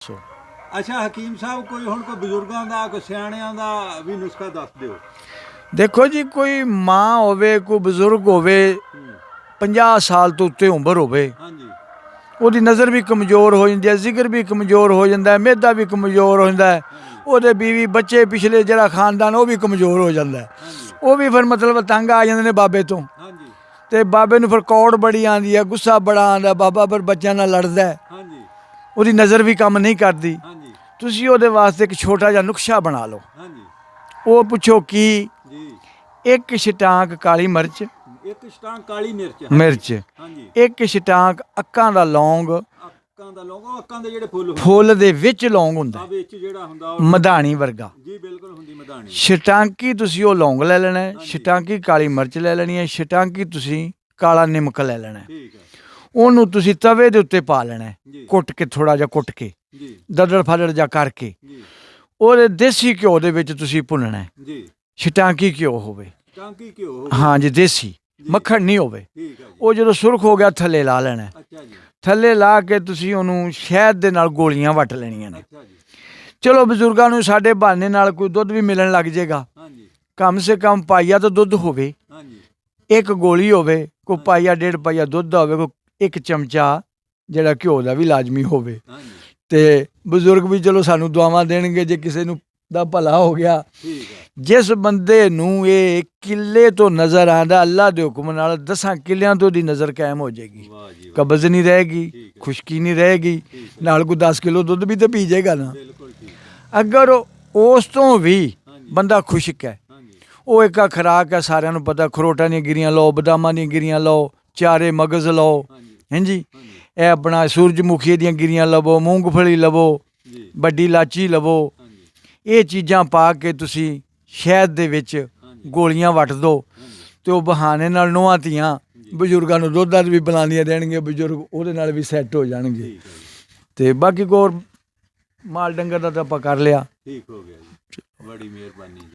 ਸੋ ਅੱਛਾ ਹਕੀਮ ਸਾਹਿਬ ਕੋਈ ਹੁਣ ਕੋਈ ਬਜ਼ੁਰਗਾਂ ਦਾ ਕੋਈ ਸਿਆਣਿਆਂ ਦਾ ਵੀ ਨੁਸਖਾ ਦੱਸ ਦਿਓ। ਦੇਖੋ ਜੀ, ਕੋਈ ਮਾਂ ਹੋਵੇ, ਕੋਈ ਬਜ਼ੁਰਗ ਹੋਵੇ, 50 ਸਾਲ ਤੋਂ ਉੱਤੇ ਉਮਰ ਹੋਵੇ, ਹਾਂਜੀ ਉਹਦੀ ਨਜ਼ਰ ਵੀ ਕਮਜ਼ੋਰ ਹੋ ਜਾਂਦੀ ਹੈ, ਜ਼ਿਕਰ ਵੀ ਕਮਜ਼ੋਰ ਹੋ ਜਾਂਦਾ ਹੈ, ਮਿਹਦਾ ਵੀ ਕਮਜ਼ੋਰ ਹੋ ਜਾਂਦਾ ਹੈ, ਉਹਦੇ ਬੀਵੀ ਬੱਚੇ ਪਿਛਲੇ ਜਿਹੜਾ ਖਾਨਦਾਨ ਉਹ ਵੀ ਕਮਜ਼ੋਰ ਹੋ ਜਾਂਦਾ ਹੈ, ਹਾਂਜੀ ਉਹ ਵੀ ਫਿਰ ਮਤਲਬ ਤੰਗ ਆ ਜਾਂਦੇ ਨੇ ਬਾਬੇ ਤੋਂ। ਹਾਂਜੀ ਤੇ ਬਾਬੇ ਨੂੰ ਫਿਰ ਕੌੜ ਬੜੀ ਆਉਂਦੀ ਹੈ, ਗੁੱਸਾ ਬੜਾ ਆਉਂਦਾ, ਬਾਬਾ ਫਿਰ ਬੱਚਿਆਂ ਨਾਲ ਲੜਦਾ ਹੈ, ਹਾਂਜੀ ਉਹਦੀ ਨਜ਼ਰ ਵੀ ਕੰਮ ਨਹੀਂ ਕਰਦੀ। ਹਾਂਜੀ ਤੁਸੀਂ ਉਹਦੇ ਵਾਸਤੇ ਇੱਕ ਛੋਟਾ ਜਿਹਾ ਨੁਕਸ਼ਾ ਬਣਾ ਲਓ। ਹਾਂਜੀ ਉਹ ਪੁੱਛੋ ਕੀ? ਜੀ ਇੱਕ ਛਟਾਂਕ ਕਾਲੀ ਮਿਰਚ, ਇੱਕ ਛਟਾਂਕ ਕਾਲੀ ਮਿਰਚ ਮਿਰਚ ਹਾਂਜੀ ਇੱਕ ਛਟਾਂਕ ਅੱਕਾਂ ਦਾ ਲੌਂਗ, ਅੱਕਾਂ ਦਾ ਲੋਗੋ ਅੱਕਾਂ ਦੇ ਜਿਹੜੇ ਫੁੱਲ ਹੁੰਦੇ ਫੁੱਲ ਦੇ ਵਿੱਚ ਲੌਂਗ ਹੁੰਦਾ ਆ ਵਿੱਚ ਜਿਹੜਾ ਹੁੰਦਾ ਮਧਾਣੀ ਵਰਗਾ। ਜੀ ਬਿਲਕੁਲ ਹੁੰਦੀ ਮਧਾਣੀ ਛਟਾਂਕੀ ਤੁਸੀਂ ਉਹ ਲੌਂਗ ਲੈ ਲੈਣਾ ਹੈ, ਹਾਂਜੀ। ਛਟਾਂਕੀ ਕਾਲੀ ਮਿਰਚ ਲੈ ਲੈਣੀ ਹੈ, ਛਟਾਂਕੀ ਤੁਸੀਂ ਕਾਲਾ ਨਿਮਕ ਲੈ ਲੈਣਾ ਹੈ। ਠੀਕ ਹੈ ਉਹਨੂੰ ਤੁਸੀਂ ਤਵੇ ਦੇ ਉੱਤੇ ਪਾ ਲੈਣਾ ਹੈ, ਜੀ ਕੁੱਟ ਕੇ, ਥੋੜਾ ਜਿਹਾ ਕੁੱਟ ਕੇ, ਜੀ ਦਰੜ ਫਾੜੜ ਜਿਹਾ ਕਰਕੇ, ਜੀ ਉਹਦੇ ਦੇਸੀ ਘਿਓ ਦੇ ਵਿੱਚ ਤੁਸੀਂ ਭੁੰਨਣਾ ਹੈ। ਜੀ ਛਟਾਂਕੀ ਘਿਓ ਹੋਵੇ, ਟਾਂਕੀ ਘਿਓ ਹਾਂਜੀ ਦੇਸੀ, ਜੀ। ਮੱਖਣ ਨਹੀਂ ਹੋਵੇ। ਠੀਕ ਹੈ ਜੀ ਉਹ ਜਦੋਂ ਸੁਰਖ ਹੋ ਗਿਆ ਥੱਲੇ ਲਾ ਲੈਣਾ ਹੈ। ਅੱਛਾ ਜੀ ਥੱਲੇ ਲਾ ਕੇ ਤੁਸੀਂ ਉਹਨੂੰ ਸ਼ਹਿਦ ਦੇ ਨਾਲ ਗੋਲੀਆਂ ਵੱਟ ਲੈਣੀਆਂ ਨੇ। ਅੱਛਾ ਜੀ ਚਲੋ ਬਜ਼ੁਰਗਾਂ ਨੂੰ ਸਾਡੇ ਬਹਾਨੇ ਨਾਲ ਕੋਈ ਦੁੱਧ ਵੀ ਮਿਲਣ ਲੱਗ ਜਾਏਗਾ। ਹਾਂਜੀ ਕਮ ਸੇ ਕਮ ਪਾਈਆ ਤਾਂ ਦੁੱਧ ਹੋਵੇ, ਹਾਂਜੀ ਇੱਕ ਗੋਲੀ ਹੋਵੇ, ਕੋਈ ਪਾਈਆ ਡੇਢ ਪਾਈਆ ਦੁੱਧ ਹੋਵੇ, ਕੋਈ ਇੱਕ ਚਮਚਾ ਜਿਹੜਾ ਘਿਓ ਦਾ ਵੀ ਲਾਜ਼ਮੀ ਹੋਵੇ। ਹਾਂਜੀ ਤੇ ਬਜ਼ੁਰਗ ਵੀ ਚਲੋ ਸਾਨੂੰ ਦੁਆਵਾਂ ਦੇਣਗੇ ਜੇ ਕਿਸੇ ਨੂੰ ਦਾ ਭਲਾ ਹੋ ਗਿਆ। ਠੀਕ ਹੈ ਜਿਸ ਬੰਦੇ ਨੂੰ ਇਹ ਕਿੱਲੇ ਤੋਂ ਨਜ਼ਰ ਆਉਂਦਾ, ਅੱਲਾ ਦੇ ਹੁਕਮ ਨਾਲ 10 ਕਿੱਲਿਆਂ ਤੋਂ ਦੀ ਨਜ਼ਰ ਕਾਇਮ ਹੋ ਜਾਏਗੀ। ਵਾਹ ਜੀ ਵਾਹ ਕਬਜ਼ ਨਹੀਂ ਰਹੇਗੀ, ਠੀਕ ਹੈ ਖੁਸ਼ਕੀ ਨਹੀਂ ਰਹੇਗੀ, ਠੀਕ ਹੈ ਨਾਲ ਕੋਈ 10 ਕਿਲੋ ਦੁੱਧ ਵੀ ਤਾਂ ਪੀ ਜਾਏਗਾ ਨਾ। ਬਿਲਕੁਲ ਠੀਕ ਹੈ ਅਗਰ ਉਸ ਤੋਂ ਵੀ ਹਾਂਜੀ ਬੰਦਾ ਖੁਸ਼ਕ ਹੈ, ਹਾਂਜੀ ਉਹ ਇੱਕ ਖੁਰਾਕ ਹੈ, ਸਾਰਿਆਂ ਨੂੰ ਪਤਾ, ਖਰੋਟਾਂ ਦੀਆਂ ਗਿਰੀਆਂ ਲਓ, ਬਦਾਮਾਂ ਦੀਆਂ ਗਿਰੀਆਂ ਲਓ, ਚਾਰੇ ਮਗਜ਼ ਲਓ, ਹਾਂਜੀ ਹਾਂਜੀ, ਹਾਂਜੀ ਇਹ ਆਪਣਾ ਸੂਰਜਮੁਖੀ ਦੀਆਂ ਗਿਰੀਆਂ ਲਵੋ, ਮੂੰਗਫਲੀ ਲਵੋ, ਜੀ ਵੱਡੀ ਇਲਾਚੀ ਲਵੋ, ਹਾਂਜੀ ਇਹ ਚੀਜ਼ਾਂ ਪਾ ਕੇ ਤੁਸੀਂ ਸ਼ਹਿਦ ਦੇ ਵਿੱਚ ਹਾਂਜੀ ਗੋਲੀਆਂ ਵੱਟ ਦਿਓ, ਹਾਂਜੀ ਤੇ ਉਹ ਬਹਾਨੇ ਨਾਲ ਨੂੰਹਾਂ ਧੀਆਂ ਬਜ਼ੁਰਗਾਂ ਨੂੰ ਦੁੱਧ ਵੀ ਪਿਲਾਉਂਦੀਆਂ ਦੇਣਗੇ, ਬਜ਼ੁਰਗ ਉਹਦੇ ਨਾਲ ਵੀ ਸੈੱਟ ਹੋ ਜਾਣਗੇ। ਠੀਕ ਹੈ ਜੀ ਤੇ ਬਾਕੀ ਹੋਰ ਮਾਲ ਡੰਗਰ ਦਾ ਤਾਂ ਆਪਾਂ ਕਰ ਲਿਆ। ਠੀਕ ਹੋ ਗਿਆ ਜੀ ਬੜੀ ਮਿਹਰਬਾਨੀ ਜੀ।